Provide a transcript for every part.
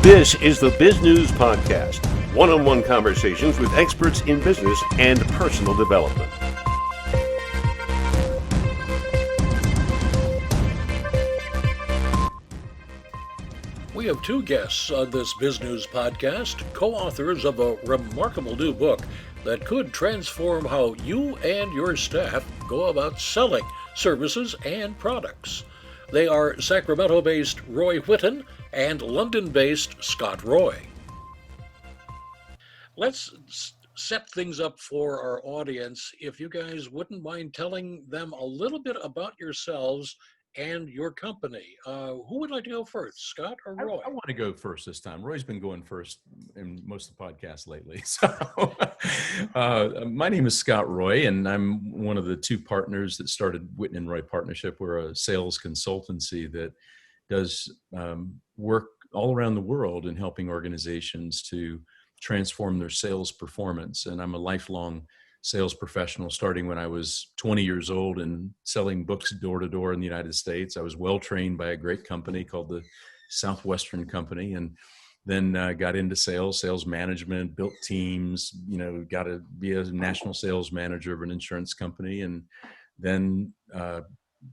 This is the Bizgnus Podcast, one-on-one conversations with experts in business and personal development. We have two guests on this Bizgnus Podcast, co-authors of a remarkable new book that could transform how you and your staff go about selling services and products. They are Sacramento-based Roy Whitten and London-based Scott Roy. Let's set things up for our audience. If you guys wouldn't mind telling them a little bit about yourselves and your company. Who would like to go first, Scott or Roy? I want to go first this time. Roy's been going first in most of the podcasts lately. So my name is Scott Roy, and I'm one of the two partners that started Whitten and Roy Partnership. We're a sales consultancy that does work all around the world in helping organizations to transform their sales performance. And I'm a lifelong sales professional, starting when I was 20 years old and selling books door to door in the United States. I was well trained by a great company called the Southwestern Company, and then got into sales management, built teams, got to be a national sales manager of an insurance company, and then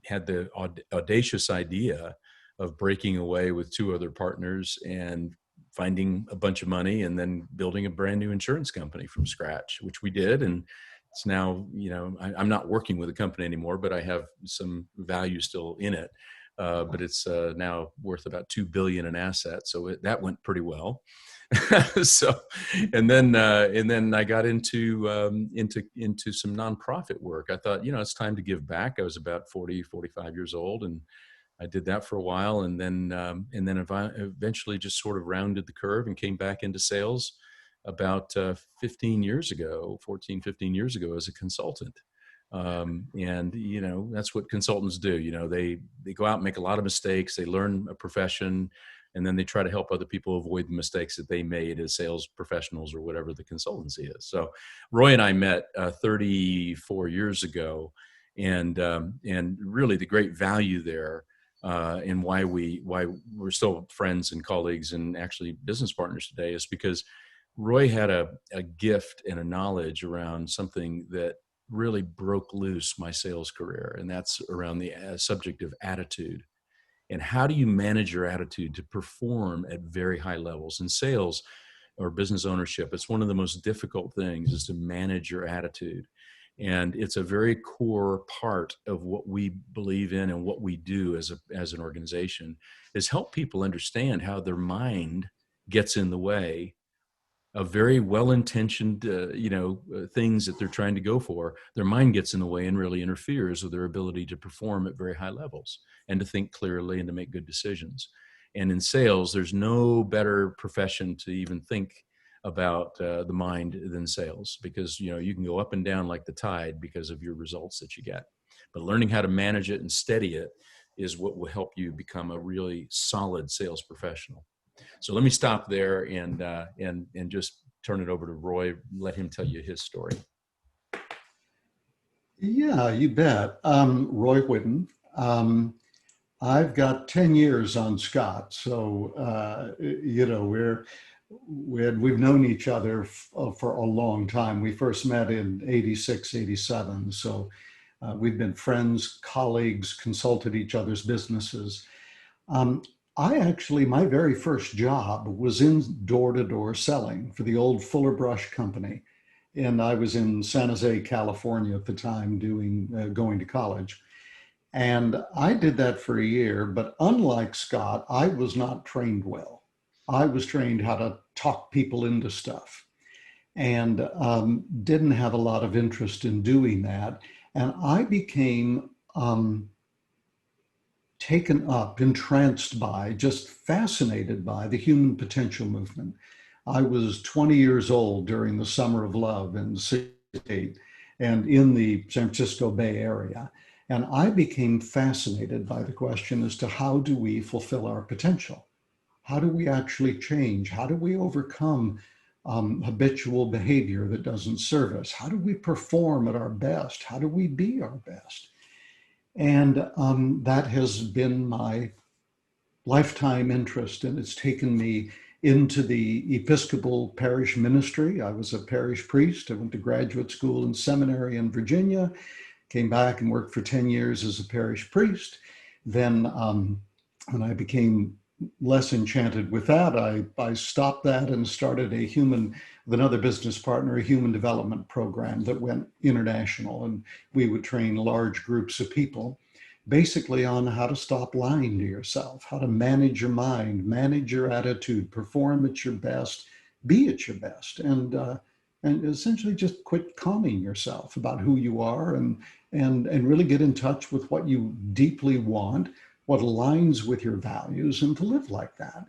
had the audacious idea of breaking away with two other partners and finding a bunch of money and then building a brand new insurance company from scratch, which we did. And it's now, I'm not working with the company anymore, but I have some value still in it. But it's now worth about $2 billion in assets. So that went pretty well. And then I got into some nonprofit work. I thought, it's time to give back. I was about 40, 45 years old, and I did that for a while, and then eventually just sort of rounded the curve and came back into sales about 14, 15 years ago as a consultant. And that's what consultants do. They go out and make a lot of mistakes. They learn a profession, and then they try to help other people avoid the mistakes that they made as sales professionals or whatever the consultancy is. So Roy and I met 34 years ago, and really the great value there, and why we're still friends and colleagues and actually business partners today, is because Roy had a gift and a knowledge around something that really broke loose my sales career, and that's around the subject of attitude. And how do you manage your attitude to perform at very high levels in sales or business ownership? It's one of the most difficult things, is to manage your attitude. And it's a very core part of what we believe in and what we do as an organization, is help people understand how their mind gets in the way of very well-intentioned, things that they're trying to go for. Their mind gets in the way and really interferes with their ability to perform at very high levels and to think clearly and to make good decisions. And in sales, there's no better profession to even think about the mind than sales, because you can go up and down like the tide because of your results that you get. But learning how to manage it and steady it is what will help you become a really solid sales professional. So let me stop there and just turn it over to Roy. Let him tell you his story. Yeah, you bet. Roy Whitten. I've got 10 years on Scott, so we've known each other for a long time. We first met in 86, 87. So we've been friends, colleagues, consulted each other's businesses. My very first job was in door-to-door selling for the old Fuller Brush Company. And I was in San Jose, California at the time, going to college. And I did that for a year, but unlike Scott, I was not trained well. I was trained how to talk people into stuff, and didn't have a lot of interest in doing that. And I became taken up, entranced by, just fascinated by the human potential movement. I was 20 years old during the Summer of Love in '68 and in the San Francisco Bay Area. And I became fascinated by the question as to how do we fulfill our potential? How do we actually change? How do we overcome habitual behavior that doesn't serve us? How do we perform at our best? How do we be our best? And that has been my lifetime interest, and it's taken me into the Episcopal parish ministry. I was a parish priest. I went to graduate school and seminary in Virginia, came back and worked for 10 years as a parish priest. Then when I became less enchanted with that, I stopped that and started with another business partner, a human development program that went international. And we would train large groups of people basically on how to stop lying to yourself, how to manage your mind, manage your attitude, perform at your best, be at your best, and essentially just quit calming yourself about who you are, and really get in touch with what you deeply want, what aligns with your values, and to live like that.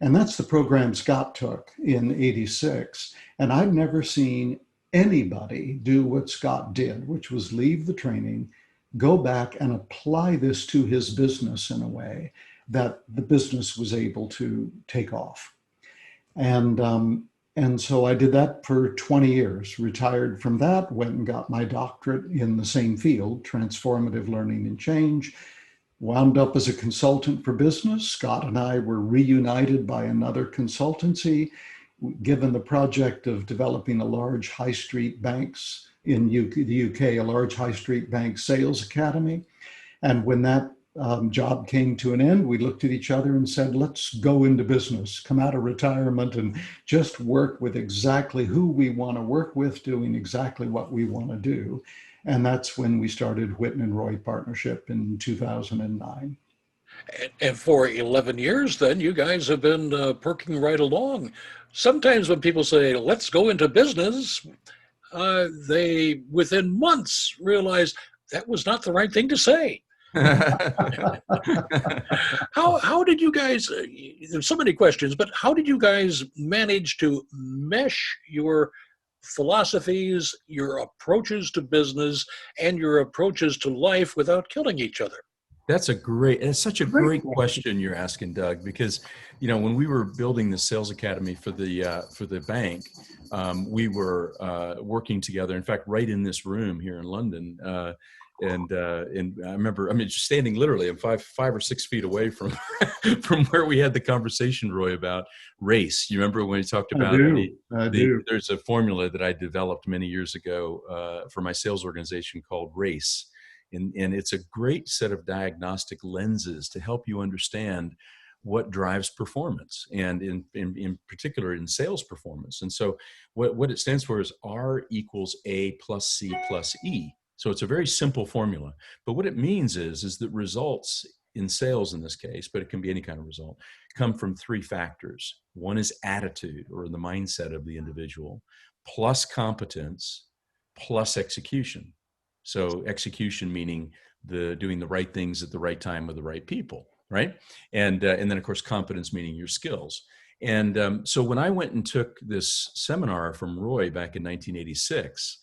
And that's the program Scott took in '86. And I've never seen anybody do what Scott did, which was leave the training, go back and apply this to his business in a way that the business was able to take off. And so I did that for 20 years, retired from that, went and got my doctorate in the same field, transformative learning and change, wound up as a consultant for business. Scott and I were reunited by another consultancy, given the project of developing a large high street banks in the UK, a large high street bank sales academy. And when that job came to an end, we looked at each other and said, let's go into business, come out of retirement and just work with exactly who we want to work with, doing exactly what we want to do. And that's when we started Whitten and Roy Partnership in 2009. And for 11 years, then, you guys have been perking right along. Sometimes when people say, let's go into business, they, within months, realize that was not the right thing to say. How did you guys, there's so many questions, but how did you guys manage to mesh your philosophies, your approaches to business, and your approaches to life without killing each other? It's such a great question you're asking, Doug, because, when we were building the sales academy for the bank, we were working together, in fact, right in this room here in London. And I remember, just standing literally, I'm five or 6 feet away from from where we had the conversation, Roy, about race. You remember when we talked about there's a formula that I developed many years ago for my sales organization called RACE. And it's a great set of diagnostic lenses to help you understand what drives performance, and in particular in sales performance. And so what it stands for is R equals A plus C plus E. So it's a very simple formula. But what it means is that results in sales in this case, but it can be any kind of result, come from 3 factors. One is attitude, or the mindset of the individual, plus competence, plus execution. So execution meaning doing the right things at the right time with the right people, right? And then of course competence meaning your skills. And so when I went and took this seminar from Roy back in 1986,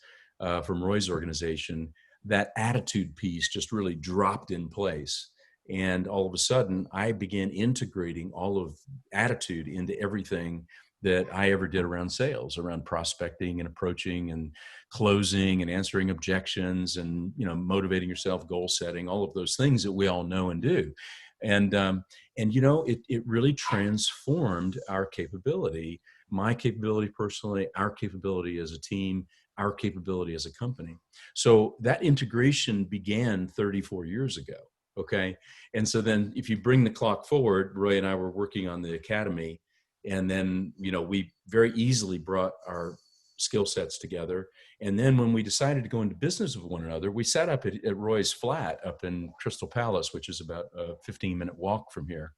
from Roy's organization, that attitude piece just really dropped in place. And all of a sudden, I began integrating all of attitude into everything that I ever did around sales, around prospecting and approaching and closing and answering objections and, motivating yourself, goal setting, all of those things that we all know and do. And it really transformed our capability, my capability personally, our capability as a team, our capability as a company. So that integration began 34 years ago. Okay. And so then if you bring the clock forward, Roy and I were working on the academy, and then, we very easily brought our skill sets together. And then when we decided to go into business with one another, we sat up at Roy's flat up in Crystal Palace, which is about a 15-minute walk from here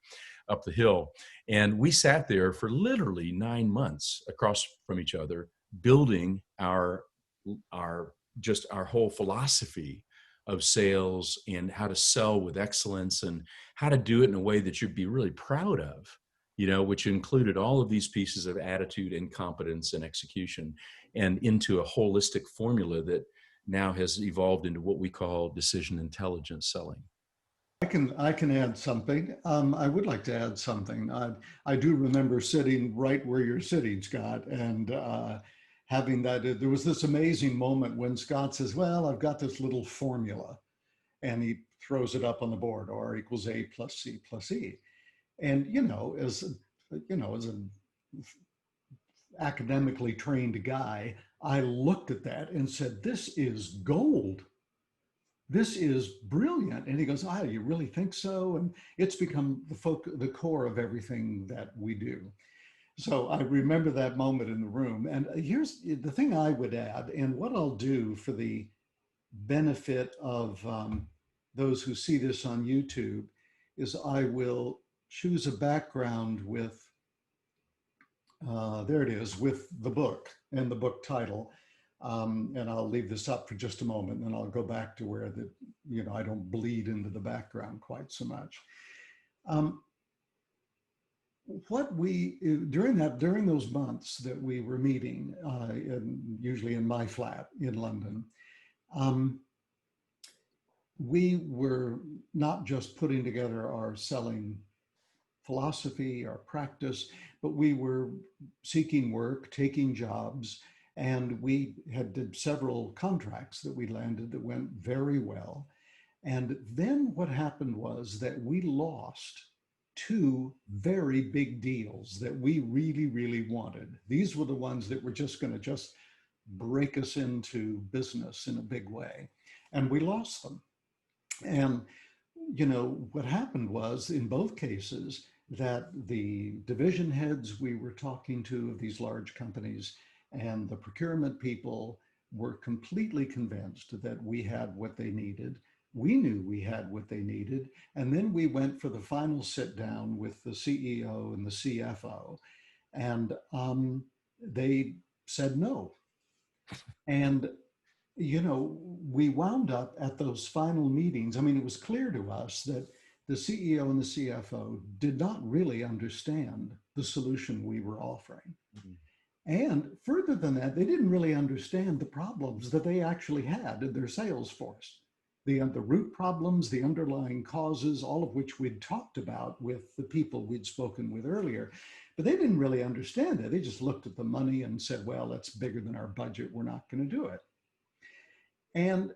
up the hill. And we sat there for literally 9 months across from each other, building our whole philosophy of sales and how to sell with excellence and how to do it in a way that you'd be really proud of, which included all of these pieces of attitude and competence and execution, and into a holistic formula that now has evolved into what we call decision intelligence selling. I can add something. I would like to add something. I do remember sitting right where you're sitting, Scott, and having that. There was this amazing moment when Scott says, well, I've got this little formula, and he throws it up on the board, R equals A plus C plus E. And, as a academically trained guy, I looked at that and said, this is gold. This is brilliant. And he goes, ah, you really think so? And it's become the core of everything that we do. So I remember that moment in the room. And here's the thing I would add, and what I'll do for the benefit of those who see this on YouTube is I will choose a background with, there it is, with the book and the book title. And I'll leave this up for just a moment, and then I'll go back to where I don't bleed into the background quite so much. During those months that we were meeting, usually in my flat in London, we were not just putting together our selling philosophy, our practice, but we were seeking work, taking jobs, and we did several contracts that we landed that went very well. And then what happened was that we lost two very big deals that we really, really wanted. These were the ones that were just going to just break us into business in a big way. And we lost them. And, what happened was in both cases that the division heads we were talking to of these large companies and the procurement people were completely convinced that we had what they needed. We knew we had what they needed. And then we went for the final sit down with the CEO and the CFO, and they said no. And, we wound up at those final meetings. I mean, it was clear to us that the CEO and the CFO did not really understand the solution we were offering. Mm-hmm. And further than that, they didn't really understand the problems that they actually had in their sales force. The root problems, the underlying causes, all of which we'd talked about with the people we'd spoken with earlier. But they didn't really understand that. They just looked at the money and said, well, that's bigger than our budget. We're not going to do it. And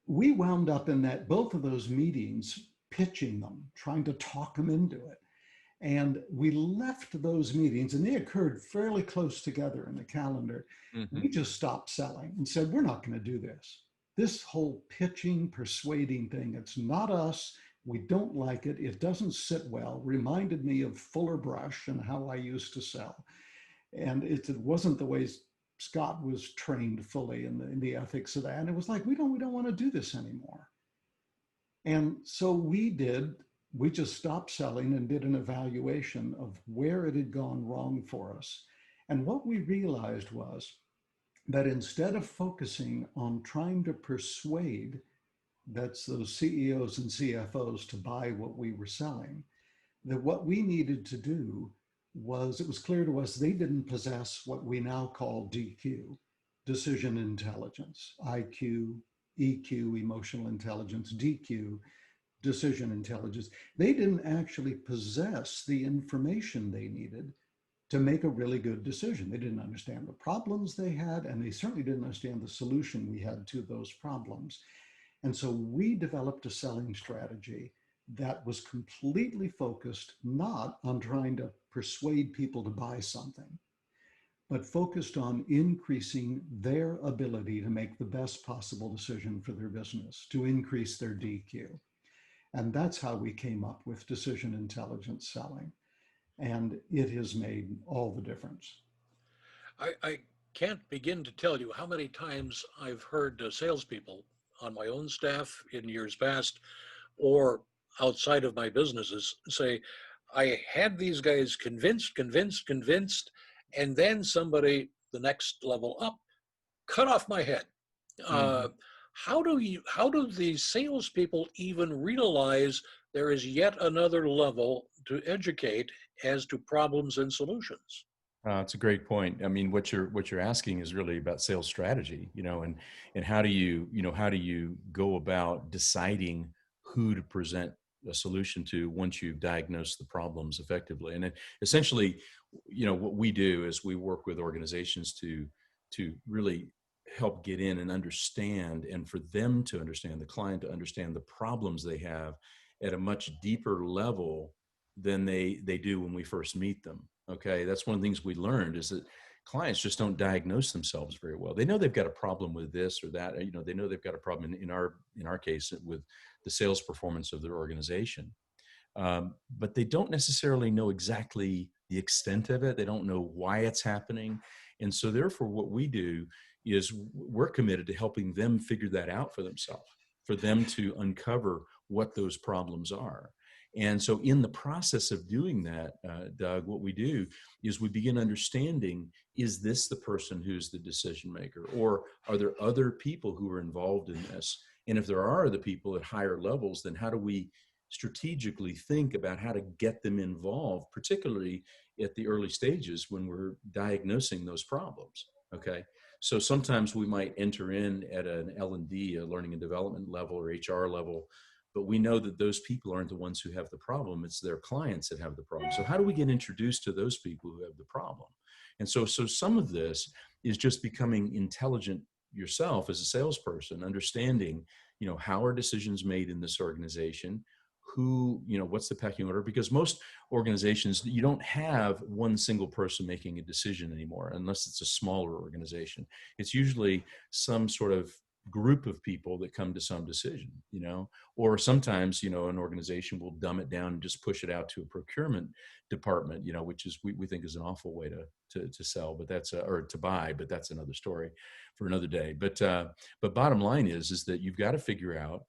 we wound up in both of those meetings, pitching them, trying to talk them into it. And we left those meetings, and they occurred fairly close together in the calendar. Mm-hmm. We just stopped selling and said, we're not going to do this. This whole pitching, persuading thing, it's not us. We don't like it. It doesn't sit well. Reminded me of Fuller Brush and how I used to sell. And it wasn't the way Scott was trained fully in the ethics of that. And it was like, we don't want to do this anymore. And so we just stopped selling and did an evaluation of where it had gone wrong for us. And what we realized was that instead of focusing on trying to persuade those CEOs and CFOs to buy what we were selling, that what we needed to do was, it was clear to us they didn't possess what we now call DQ, decision intelligence, IQ, EQ, emotional intelligence, DQ, decision intelligence. They didn't actually possess the information they needed to make a really good decision. They didn't understand the problems they had, and they certainly didn't understand the solution we had to those problems. And so we developed a selling strategy that was completely focused not on trying to persuade people to buy something, but focused on increasing their ability to make the best possible decision for their business, to increase their DQ. And that's how we came up with decision intelligence selling. And it has made all the difference. I can't begin to tell you how many times I've heard salespeople on my own staff in years past or outside of my businesses say, I had these guys convinced, and then somebody, the next level up, cut off my head. Mm-hmm. How do these salespeople even realize there is yet another level to educate as to problems and solutions? It's a great point. I mean, what you're asking is really about sales strategy, and how do you go about deciding who to present a solution to once you've diagnosed the problems effectively. And essentially, what we do is we work with organizations to really help get in and understand, and for them to understand, the client to understand the problems they have at a much deeper level than they do when we first meet them. Okay, that's one of the things we learned is that clients just don't diagnose themselves very well. They know they've got a problem with this or that. They know they've got a problem in our case with the sales performance of their organization. But they don't necessarily know exactly the extent of it. They don't know why it's happening. And so therefore what we do is we're committed to helping them figure that out for themselves, for them to uncover what those problems are. And so in the process of doing that, Doug, what we do is we begin understanding, is this the person who's the decision maker? Or are there other people who are involved in this? And if there are other people at higher levels, then how do we strategically think about how to get them involved, particularly at the early stages when we're diagnosing those problems? Okay. So sometimes we might enter in at an L&D, a learning and development level, or HR level, but we know that those people aren't the ones who have the problem. It's their clients that have the problem. So how do we get introduced to those people who have the problem? And so some of this is just becoming intelligent yourself as a salesperson, understanding, how are decisions made in this organization? What's the pecking order? Because most organizations, you don't have one single person making a decision anymore, unless it's a smaller organization. It's usually some sort of group of people that come to some decision, or sometimes, an organization will dumb it down and just push it out to a procurement department, which is, we think is an awful way to sell, but or to buy, but that's another story for another day. But bottom line is that you've got to figure out,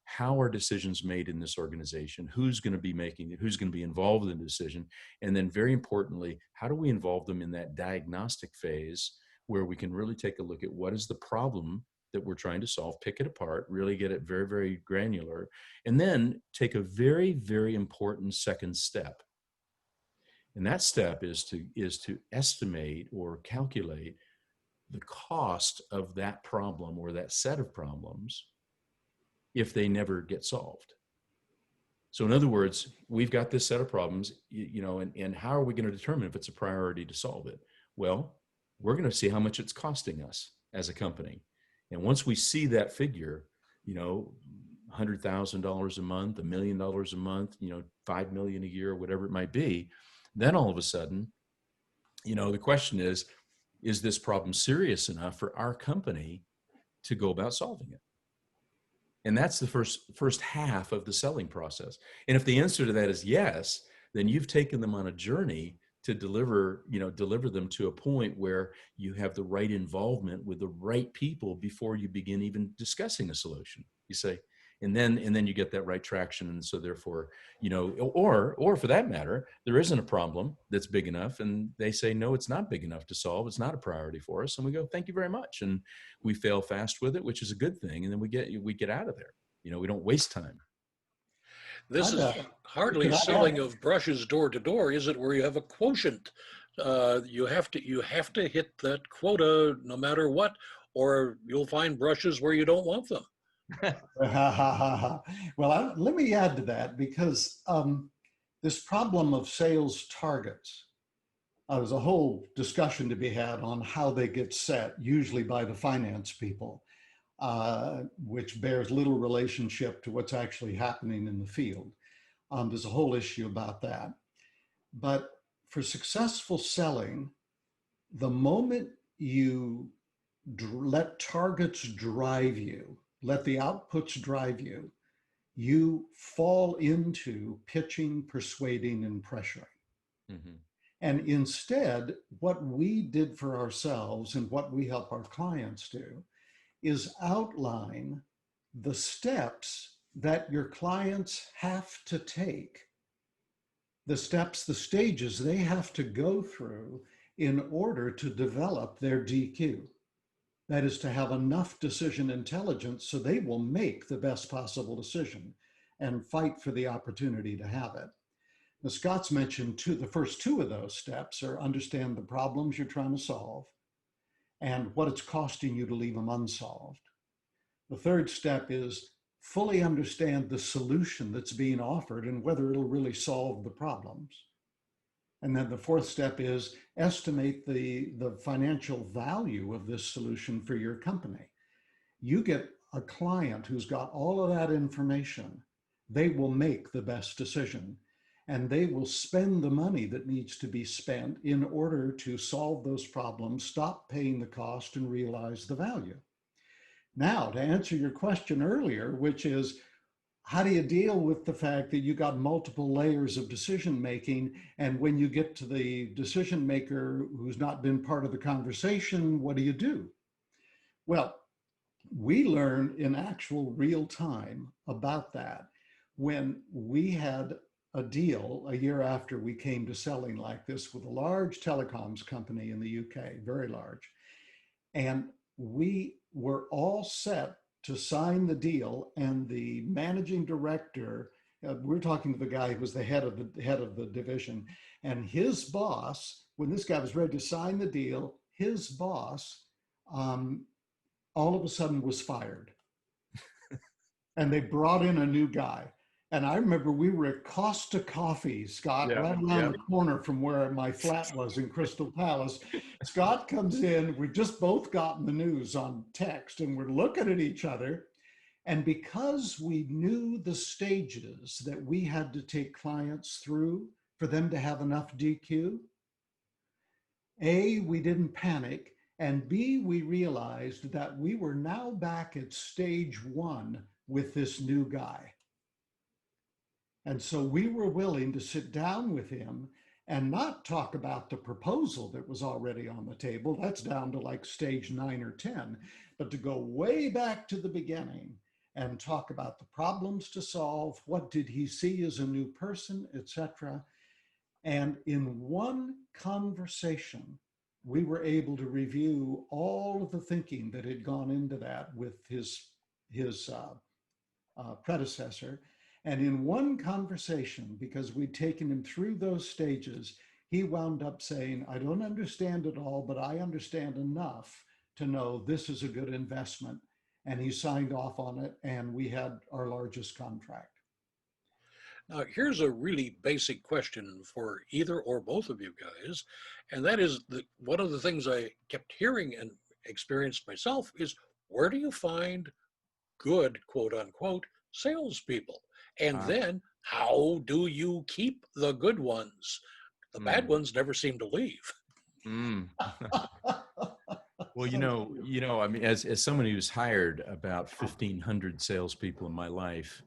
how are decisions made in this organization? Who's going to be making it? Who's going to be involved in the decision? And then very importantly, how do we involve them in that diagnostic phase where we can really take a look at what is the problem that we're trying to solve, pick it apart, really get it very, very granular, and then take a very, very important second step. And that step is to estimate or calculate the cost of that problem or that set of problems if they never get solved. So in other words, we've got this set of problems, and how are we going to determine if it's a priority to solve it? Well, we're going to see how much it's costing us as a company. And once we see that figure, $100,000 a month, $1 million a month, $5 million a year, whatever it might be, then all of a sudden, the question is this problem serious enough for our company to go about solving it? And that's the first half of the selling process. And if the answer to that is yes, then you've taken them on a journey to deliver them to a point where you have the right involvement with the right people before you begin even discussing a solution. You say, and then you get that right traction. And so therefore, or for that matter, there isn't a problem that's big enough, and they say, no, it's not big enough to solve. It's not a priority for us. And we go, thank you very much. And we fail fast with it, which is a good thing. And then we get out of there. We don't waste time. This is hardly selling of brushes door to door, is it? Where you have a quotient, you have to hit that quota no matter what, or you'll find brushes where you don't want them. Well, let me add to that, because this problem of sales targets, there's a whole discussion to be had on how they get set, usually by the finance people, which bears little relationship to what's actually happening in the field. There's a whole issue about that. But for successful selling, the moment you let targets drive you, let the outputs drive you, you fall into pitching, persuading, and pressuring. Mm-hmm. And instead, what we did for ourselves and what we help our clients do is outline the steps that your clients have to take, the stages they have to go through in order to develop their DQ. That is, to have enough decision intelligence so they will make the best possible decision and fight for the opportunity to have it. Now, Scott's mentioned the first two of those steps are understand the problems you're trying to solve and what it's costing you to leave them unsolved. The third step is fully understand the solution that's being offered and whether it'll really solve the problems. And then the fourth step is estimate the financial value of this solution for your company. You get a client who's got all of that information, they will make the best decision. and they will spend the money that needs to be spent in order to solve those problems, stop paying the cost, and realize the value. Now, to answer your question earlier, which is, how do you deal with the fact that you got multiple layers of decision making, and when you get to the decision maker who's not been part of the conversation, what do you do? Well, we learned in actual real time about that when we had a deal a year after we came to selling like this with a large telecoms company in the UK, very large. And we were all set to sign the deal, and the managing director, we're talking to the guy who was the head of the division, and his boss, when this guy was ready to sign the deal, his boss all of a sudden was fired. And they brought in a new guy. And I remember we were at Costa Coffee, Scott, right around the corner from where my flat was in Crystal Palace. Scott comes in, we've just both gotten the news on text, and we're looking at each other. And because we knew the stages that we had to take clients through for them to have enough DQ, A, we didn't panic, and B, we realized that we were now back at stage one with this new guy. And so we were willing to sit down with him and not talk about the proposal that was already on the table. That's down to like stage 9 or 10, but to go way back to the beginning and talk about the problems to solve, what did he see as a new person, etc. And in one conversation, we were able to review all of the thinking that had gone into that with his predecessor. And in one conversation, because we'd taken him through those stages, he wound up saying, I don't understand it all, but I understand enough to know this is a good investment. And he signed off on it, and we had our largest contract. Now, here's a really basic question for either or both of you guys, and that is that one of the things I kept hearing and experienced myself is, where do you find good, quote unquote, salespeople? And then how do you keep the good ones? The bad ones never seem to leave. Well, I mean, as someone who's hired about 1,500 salespeople in my life,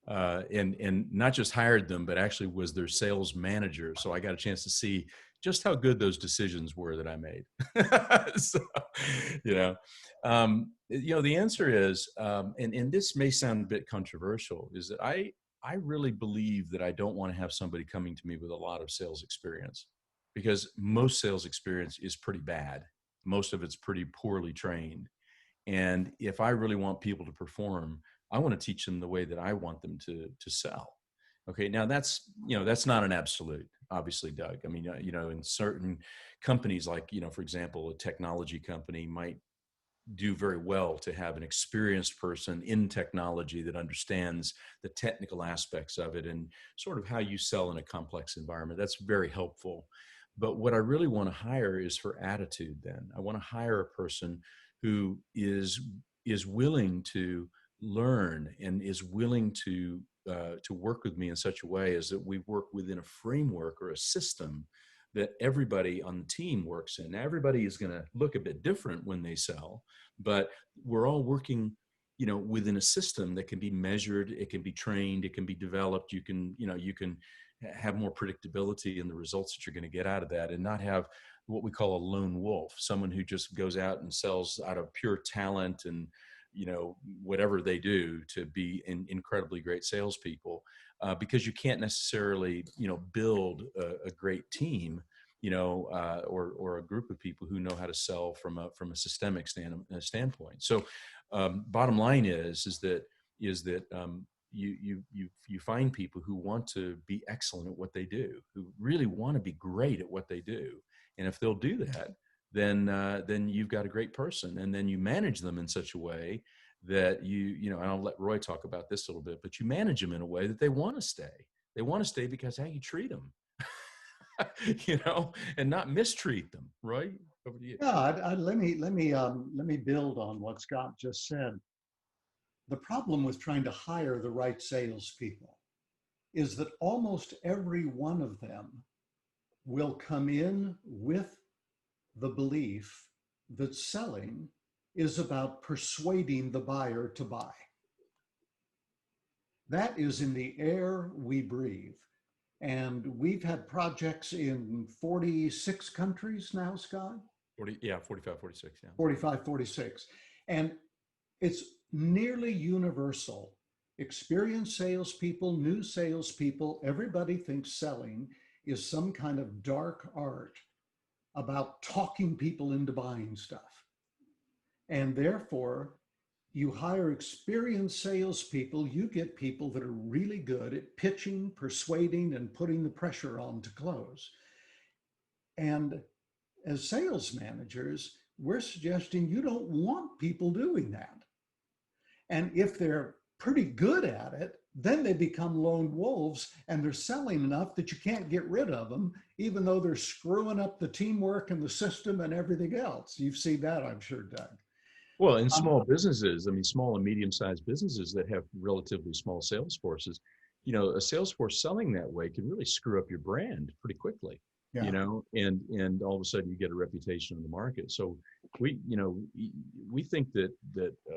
and not just hired them, but actually was their sales manager. So I got a chance to see just how good those decisions were that I made. So, the answer is, and this may sound a bit controversial, is that I really believe that I don't want to have somebody coming to me with a lot of sales experience, because most sales experience is pretty bad. Most of it's pretty poorly trained. And if I really want people to perform, I want to teach them the way that I want them to sell. Okay. Now that's not an absolute, obviously, Doug. I mean, in certain companies, like, for example, a technology company might do very well to have an experienced person in technology that understands the technical aspects of it and sort of how you sell in a complex environment. That's very helpful. But what I really want to hire is for attitude. Then I want to hire a person who is willing to learn and is willing to work with me in such a way as that we work within a framework or a system that everybody on the team works in. Now, everybody is going to look a bit different when they sell, but we're all working, within a system that can be measured, it can be trained, it can be developed. You can have more predictability in the results that you're going to get out of that, and not have what we call a lone wolf, someone who just goes out and sells out of pure talent and, whatever they do to be incredibly great salespeople, because you can't necessarily, build a great team, or a group of people who know how to sell from a systemic standpoint. So, bottom line is that you find people who want to be excellent at what they do, who really want to be great at what they do, and if they'll do that, then you've got a great person, and then you manage them in such a way that and I'll let Roy talk about this a little bit, but you manage them in a way that they want to stay. They want to stay because how you treat them, and not mistreat them. Roy, over to you. Yeah, let me build on what Scott just said. The problem with trying to hire the right salespeople is that almost every one of them will come in with the belief that selling is about persuading the buyer to buy. That is in the air we breathe. And we've had projects in 46 countries now, Scott? 45, 46, yeah. 45, 46. And it's nearly universal. Experienced salespeople, new salespeople, everybody thinks selling is some kind of dark art about talking people into buying stuff. And therefore, you hire experienced salespeople, you get people that are really good at pitching, persuading, and putting the pressure on to close. And as sales managers, we're suggesting you don't want people doing that. And if they're pretty good at it, then they become lone wolves and they're selling enough that you can't get rid of them, even though they're screwing up the teamwork and the system and everything else. You've seen that, I'm sure, Doug. Well, in small businesses, I mean, small and medium-sized businesses that have relatively small sales forces, you know, a sales force selling that way can really screw up your brand pretty quickly, you know, and all of a sudden you get a reputation in the market. So we, you know, we think that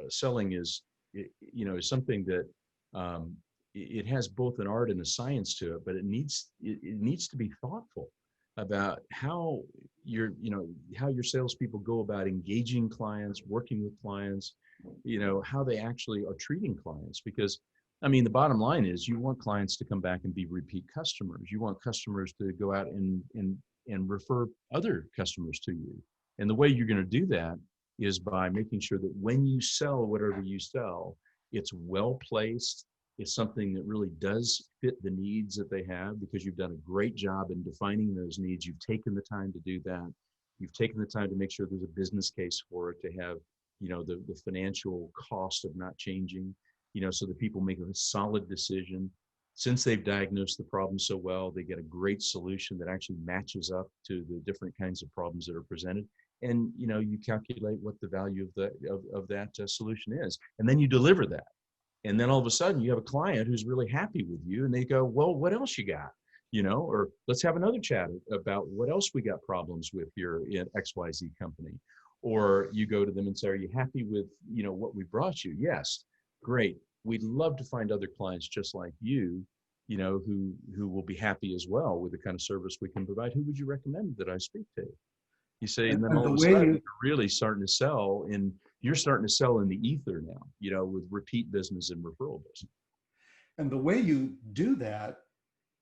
selling is, you know, is something that it has both an art and a science to it, but it needs to be thoughtful about how your salespeople go about engaging clients, working with clients, you know, how they actually are treating clients. Because, I mean, the bottom line is you want clients to come back and be repeat customers. You want customers to go out and refer other customers to you. And the way you're going to do that is by making sure that when you sell whatever you sell, it's well placed. It's something that really does fit the needs that they have, because you've done a great job in defining those needs. You've taken the time to do that. You've taken the time to make sure there's a business case for it, to have, you know, the financial cost of not changing, you know, so that people make a solid decision. Since they've diagnosed the problem so well, they get a great solution that actually matches up to the different kinds of problems that are presented. And, you know, you calculate what the value of that solution is, and then you deliver that. And then all of a sudden you have a client who's really happy with you, and they go, well, what else you got? You know, or let's have another chat about what else we got problems with here in XYZ company. Or you go to them and say, are you happy with, you know, what we brought you? Yes, great. We'd love to find other clients just like you, you know, who will be happy as well with the kind of service we can provide. Who would you recommend that I speak to? You say, and then all of a sudden you're really starting to sell, and you're starting to sell in the ether now, you know, with repeat business and referral business. And the way you do that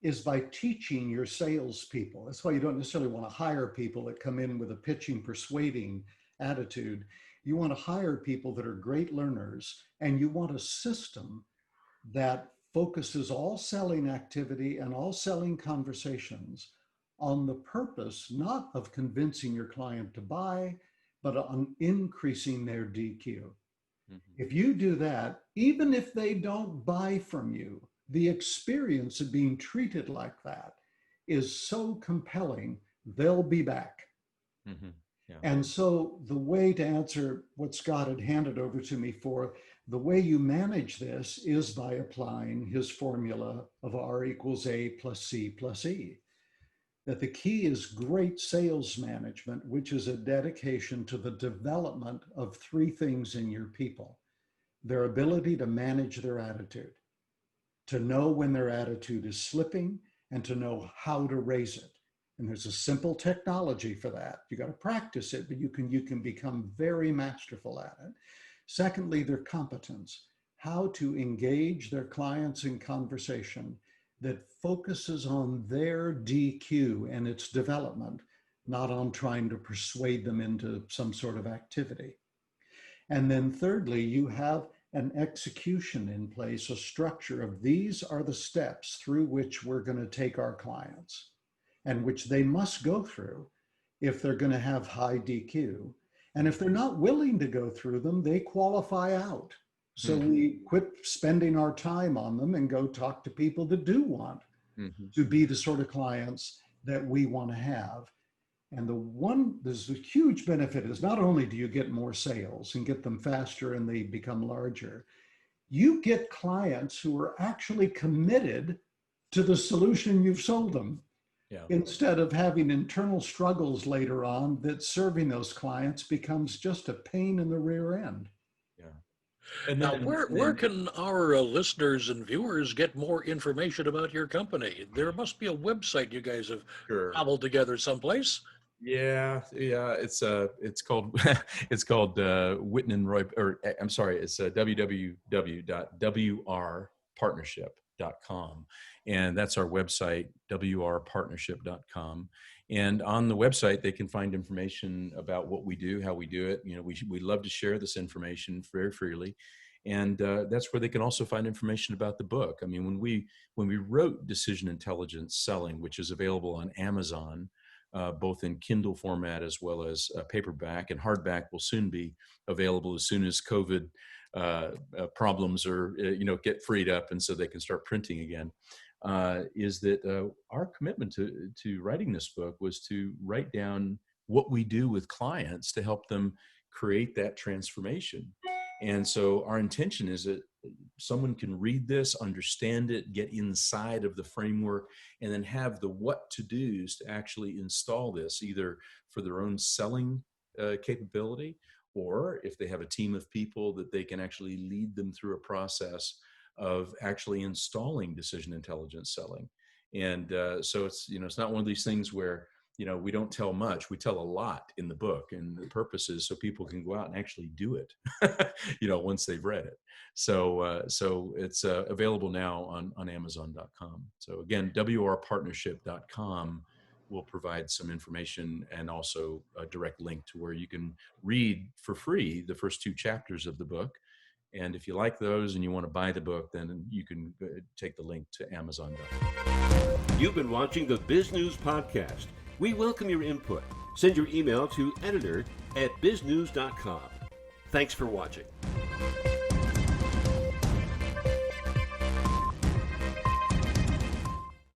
is by teaching your salespeople. That's why you don't necessarily want to hire people that come in with a pitching, persuading attitude. You want to hire people that are great learners, and you want a system that focuses all selling activity and all selling conversations on the purpose, not of convincing your client to buy, but on increasing their DQ. Mm-hmm. If you do that, even if they don't buy from you, the experience of being treated like that is so compelling, they'll be back. Mm-hmm. Yeah. And so the way to answer what Scott had handed over to me for, the way you manage this is by applying his formula of R equals A plus C plus E. That the key is great sales management, which is a dedication to the development of three things in your people: their ability to manage their attitude, to know when their attitude is slipping, and to know how to raise it. And there's a simple technology for that. You got to practice it, but you can become very masterful at it. Secondly, their competence, how to engage their clients in conversation that focuses on their DQ and its development, not on trying to persuade them into some sort of activity. And then thirdly, you have an execution in place, a structure of these are the steps through which we're going to take our clients, and which they must go through if they're going to have high DQ. And if they're not willing to go through them, they qualify out. So we quit spending our time on them and go talk to people that do want to be the sort of clients that we want to have. And there's a huge benefit is not only do you get more sales and get them faster and they become larger, you get clients who are actually committed to the solution you've sold them, Yeah. instead of having internal struggles later on that serving those clients becomes just a pain in the rear end. Yeah. And Now, then, where can our listeners and viewers get more information about your company? There must be a website you guys have sure. cobbled together someplace. Yeah, it's called it's called Whitten and Roy, or I'm sorry, it's www.wrpartnership.com, and that's our website, wrpartnership.com. And on the website, they can find information about what we do, how we do it. You know, we love to share this information very freely, and that's where they can also find information about the book. I mean, when we wrote Decision Intelligence Selling, which is available on Amazon, both in Kindle format as well as paperback, and hardback will soon be available as soon as COVID problems are, get freed up, and so they can start printing again. Is that our commitment to writing this book was to write down what we do with clients to help them create that transformation. And so our intention is that someone can read this, understand it, get inside of the framework, and then have the what to do's to actually install this, either for their own selling capability, or if they have a team of people, that they can actually lead them through a process of actually installing decision intelligence selling. And so it's not one of these things where we don't tell much. We tell a lot in the book, and the purpose is so people can go out and actually do it, once they've read it. So it's available now on Amazon.com. So again, wrpartnership.com will provide some information, and also a direct link to where you can read for free the first 2 chapters of the book. And if you like those and you want to buy the book, then you can take the link to Amazon.com. You've been watching the Bizgnus Podcast. We welcome your input. Send your email to editor@bizgnus.com. Thanks for watching.